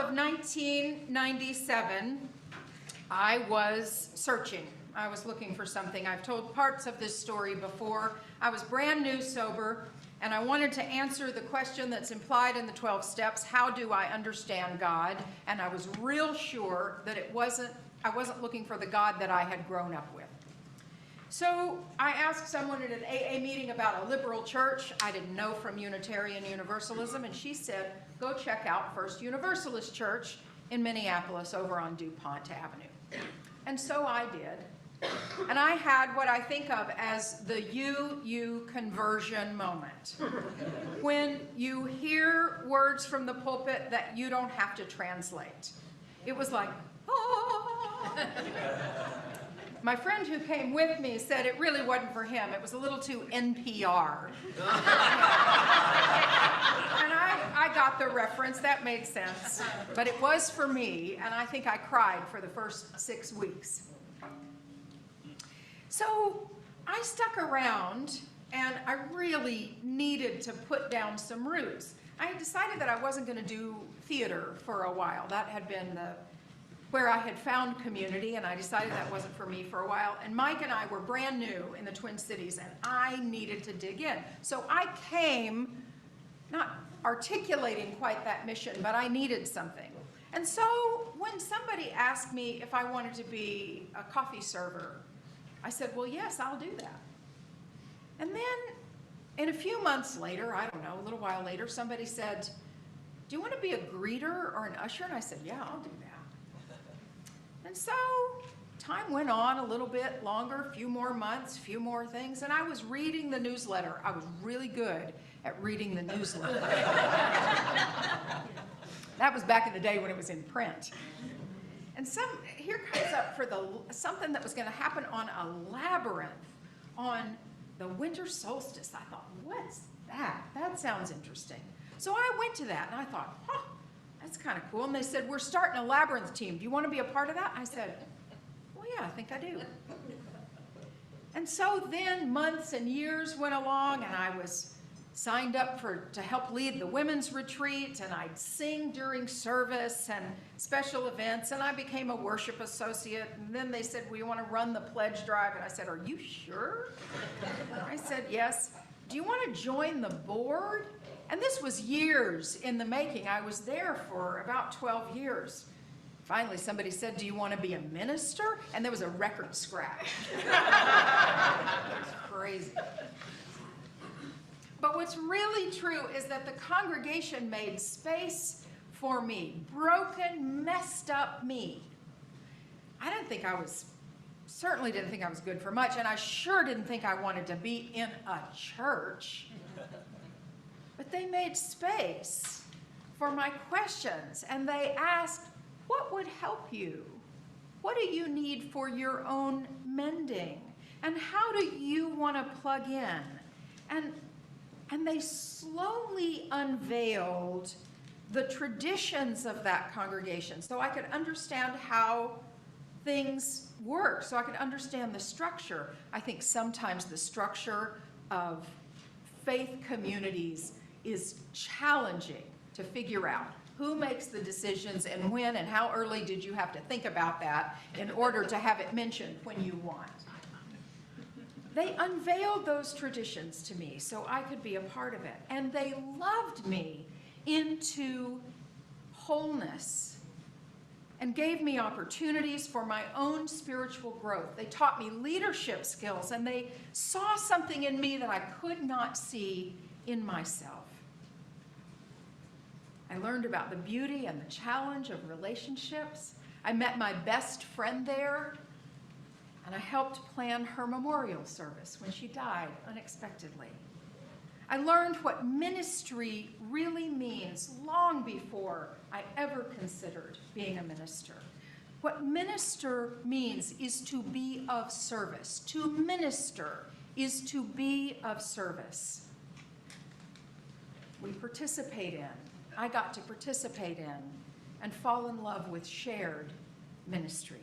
of 1997, I was searching. I was looking for something. I've told parts of this story before. I was brand new sober, and I wanted to answer the question that's implied in the 12 steps, how do I understand God? And I was real sure that I wasn't looking for the God that I had grown up with. So I asked someone at an AA meeting about a liberal church I didn't know from Unitarian Universalism, and she said, go check out First Universalist Church in Minneapolis over on DuPont Avenue. And so I did. And I had what I think of as the you conversion moment. When you hear words from the pulpit that you don't have to translate. It was like, ah. My friend who came with me said it really wasn't for him. It was a little too NPR. And I got the reference. That made sense. But it was for me, and I think I cried for the first 6 weeks. So I stuck around, and I really needed to put down some roots. I had decided that I wasn't going to do theater for a while. That had been where I had found community, and I decided that wasn't for me for a while. And Mike and I were brand new in the Twin Cities, and I needed to dig in. So I came, not articulating quite that mission, but I needed something. And so when somebody asked me if I wanted to be a coffee server, I said, well, yes, I'll do that. And then in a few months later, I don't know, a little while later, somebody said, do you want to be a greeter or an usher? And I said, yeah, I'll do that. And so time went on a little bit longer, a few more months, a few more things, and I was reading the newsletter. I was really good at reading the newsletter. That was back in the day when it was in print. And here comes up for something that was going to happen on a labyrinth on the winter solstice. I thought, what's that? That sounds interesting. So I went to that, and I thought, that's kind of cool. And they said, we're starting a labyrinth team. Do you want to be a part of that? I said, well, yeah, I think I do. And so then months and years went along, and I was signed up to help lead the women's retreat, and I'd sing during service and special events, and I became a worship associate. And then they said, we want to run the pledge drive. And I said, are you sure? I said, yes. Do you want to join the board? And this was years in the making. I was there for about 12 years. Finally, somebody said, do you want to be a minister? And there was a record scratch. It was crazy. But what's really true is that the congregation made space for me. Broken, messed up me. Certainly didn't think I was good for much, and I sure didn't think I wanted to be in a church. But they made space for my questions, and they asked, what would help you? What do you need for your own mending? And how do you want to plug in? And they slowly unveiled the traditions of that congregation so I could understand how things work, so I could understand the structure. I think sometimes the structure of faith communities is challenging to figure out. Who makes the decisions and when and how early did you have to think about that in order to have it mentioned when you want? They unveiled those traditions to me so I could be a part of it. And they loved me into wholeness and gave me opportunities for my own spiritual growth. They taught me leadership skills, and they saw something in me that I could not see in myself. I learned about the beauty and the challenge of relationships. I met my best friend there, and I helped plan her memorial service when she died unexpectedly. I learned what ministry really means long before I ever considered being a minister. What minister means is to be of service. To minister is to be of service. I got to participate in and fall in love with shared ministry.